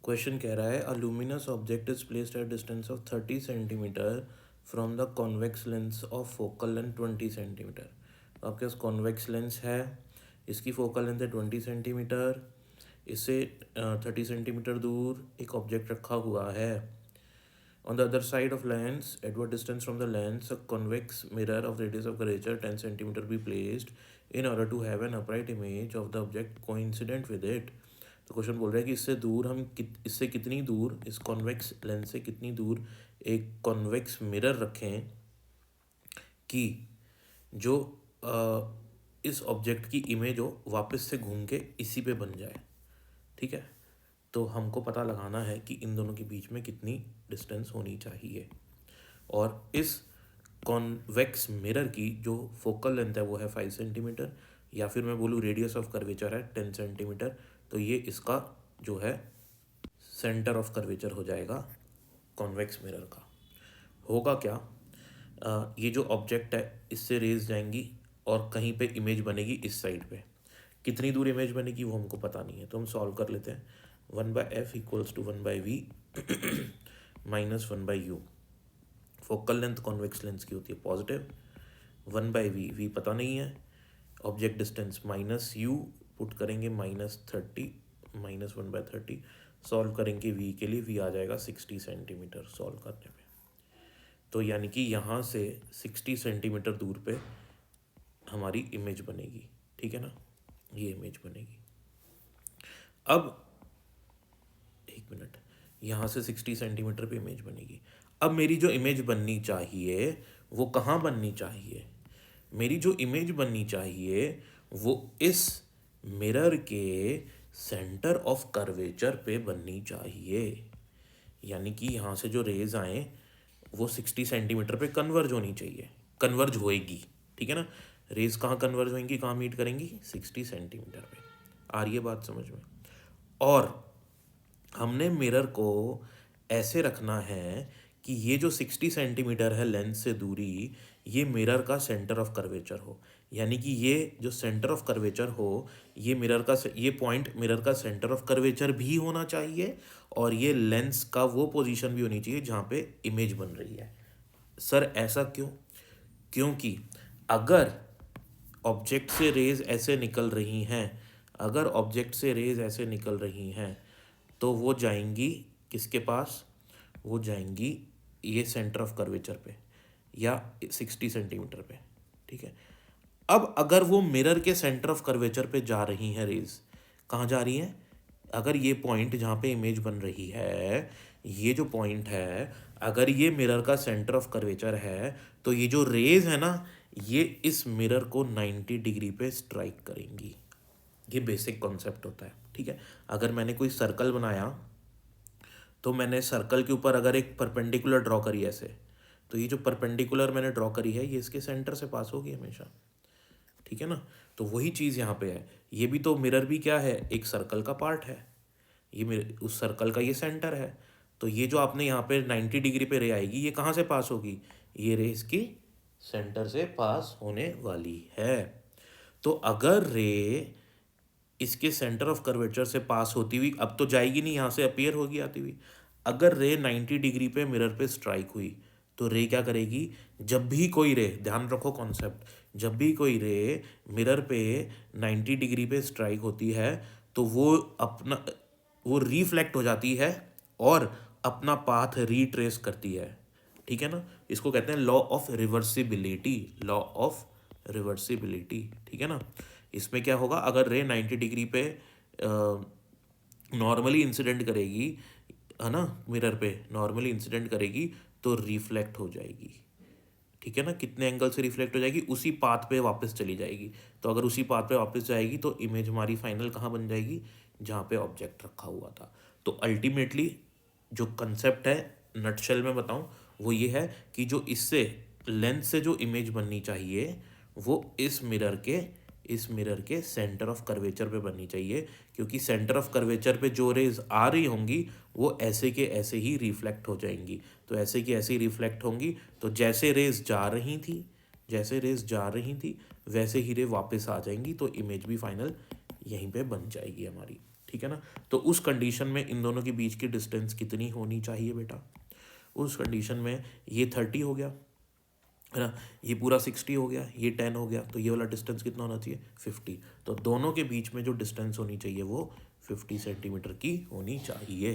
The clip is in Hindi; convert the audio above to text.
क्वेश्चन कह रहा है a luminous object is placed at distance of 30 centimetre from the convex lens of focal length 20 centimetre. तो आपके पास कॉन्वेक्स लेंस है, इसकी फोकल लेंथ है 20 सेंटीमीटर, इससे 30 सेंटीमीटर दूर एक ऑब्जेक्ट रखा हुआ है। On the other side of lens, at what distance from the lens, a convex mirror of radius of curvature 10 centimeter be placed in order to have an upright image of the object coincident with it। तो क्वेश्चन बोल रहा है कि इससे दूर हम इससे कितनी दूर, इस कॉन्वेक्स लेंस से कितनी दूर एक कॉन्वेक्स मिरर रखें कि जो इस ऑब्जेक्ट की इमेज हो वापस से घूम के इसी पे बन जाए। ठीक है, तो हमको पता लगाना है कि इन दोनों के बीच में कितनी डिस्टेंस होनी चाहिए। और इस कॉन्वेक्स मिरर की जो फोकल लेंथ है वो है 5 सेंटीमीटर, या फिर मैं बोलूँ रेडियस ऑफ कर्वेचर है 10 सेंटीमीटर। तो ये इसका जो है सेंटर ऑफ कर्वेचर हो जाएगा कॉन्वेक्स मिरर का। होगा क्या, ये जो ऑब्जेक्ट है इससे रेज जाएंगी और कहीं पे इमेज बनेगी इस साइड पे। कितनी दूर इमेज बनेगी वो हमको पता नहीं है, तो हम सॉल्व कर लेते हैं। 1/f equals to 1/v minus 1/u। Focal length convex lens की होती है पॉजिटिव, 1/v, v पता नहीं है, object distance minus u put करेंगे -30 माइनस 1/30, सॉल्व करेंगे v के लिए, v आ जाएगा 60 सेंटीमीटर सॉल्व करने पे। तो यानी कि यहाँ से 60 सेंटीमीटर दूर पे हमारी इमेज बनेगी। ठीक है ना, ये इमेज बनेगी। अब एक मिनट, यहाँ से 60 सेंटीमीटर पे इमेज बनेगी। अब मेरी जो इमेज बननी चाहिए वो कहाँ बननी चाहिए? मेरी जो इमेज बननी चाहिए वो इस मिरर के सेंटर ऑफ कर्वेचर पे बननी चाहिए। यानी कि यहाँ से जो रेज आए वो 60 सेंटीमीटर पे कन्वर्ज होनी चाहिए, कन्वर्ज होएगी। ठीक है ना, रेज कहाँ कन्वर्ज होएंगी, कहाँ मीट करेंगी? 60 सेंटीमीटर पे। आ रही है बात समझ में? और हमने मिरर को ऐसे रखना है कि ये जो 60 सेंटीमीटर है लेंस से दूरी, ये मिरर का सेंटर ऑफ कर्वेचर हो। यानी कि ये जो सेंटर ऑफ कर्वेचर हो, ये मिरर का ये पॉइंट मिरर का सेंटर ऑफ कर्वेचर भी होना चाहिए, और ये लेंस का वो पोजीशन भी होनी चाहिए जहाँ पे इमेज बन रही है। सर ऐसा क्यों? क्योंकि अगर ऑब्जेक्ट से रेज ऐसे निकल रही हैं, अगर ऑब्जेक्ट से रेज ऐसे निकल रही हैं तो वो जाएंगी किसके पास? वो जाएंगी ये सेंटर ऑफ कर्वेचर पे या 60 सेंटीमीटर पे। ठीक है, अब अगर वो मिरर के सेंटर ऑफ कर्वेचर पे जा रही हैं रेज, कहाँ जा रही हैं? अगर ये पॉइंट जहाँ पे इमेज बन रही है, ये जो पॉइंट है, अगर ये मिरर का सेंटर ऑफ कर्वेचर है तो ये जो रेज है ना, ये इस मिरर को 90 डिग्री पे स्ट्राइक करेंगी। ये बेसिक कॉन्सेप्ट होता है। ठीक है, अगर मैंने कोई सर्कल बनाया तो मैंने सर्कल के ऊपर अगर एक परपेंडिकुलर ड्रॉ करी ऐसे, तो ये जो परपेंडिकुलर मैंने ड्रॉ करी है ये इसके सेंटर से पास होगी हमेशा। ठीक है ना, तो वही चीज़ यहाँ पे है। ये भी तो मिरर भी क्या है, एक सर्कल का पार्ट है, ये उस सर्कल का ये सेंटर है। तो ये जो आपने यहाँ पे 90 डिग्री पे रे आएगी, ये कहाँ से पास होगी? ये रे इसकी सेंटर से पास होने वाली है। तो अगर रे इसके सेंटर ऑफ कर्वेचर से पास होती हुई, अब तो जाएगी नहीं, यहाँ से अपीयर होगी आती हुई। अगर रे 90 डिग्री पे मिरर पे स्ट्राइक हुई तो रे क्या करेगी? जब भी कोई रे, ध्यान रखो कॉन्सेप्ट, जब भी कोई रे मिरर पे 90 डिग्री पे स्ट्राइक होती है तो वो रिफ्लेक्ट हो जाती है और अपना पाथ रिट्रेस करती है। ठीक है ना, इसको कहते हैं law of reversibility, law of reversibility. ठीक है ना, इसमें क्या होगा, अगर रे 90 डिग्री पे नॉर्मली इंसिडेंट करेगी, है ना, मिरर पे नॉर्मली इंसिडेंट करेगी तो रिफ्लेक्ट हो जाएगी। ठीक है ना, कितने एंगल से रिफ्लेक्ट हो जाएगी? उसी पाथ पे वापस चली जाएगी। तो अगर उसी पाथ पे वापस जाएगी तो इमेज हमारी फाइनल कहाँ बन जाएगी? जहाँ पे ऑब्जेक्ट रखा हुआ था। तो अल्टीमेटली जो कंसेप्ट है नटशेल में बताऊँ वो ये है कि जो इससे लेंस से जो इमेज बननी चाहिए वो इस मिरर के सेंटर ऑफ कर्वेचर पे बननी चाहिए, क्योंकि सेंटर ऑफ कर्वेचर पे जो रेज आ रही होंगी वो ऐसे के ऐसे ही रिफ्लेक्ट हो जाएंगी। तो ऐसे की ऐसे ही रिफ्लेक्ट होंगी, तो जैसे रेज जा रही थी वैसे ही रे वापस आ जाएंगी, तो इमेज भी फाइनल यहीं पे बन जाएगी हमारी। ठीक। ठीक है ना। तो उस कंडीशन में इन दोनों के बीच की डिस्टेंस कितनी होनी चाहिए बेटा, उस कंडीशन में ये 30 हो गया है ना, ये पूरा 60 हो गया, ये 10 हो गया, तो ये वाला डिस्टेंस कितना होना चाहिए 50। तो दोनों के बीच में जो डिस्टेंस होनी चाहिए वो 50 सेंटीमीटर की होनी चाहिए।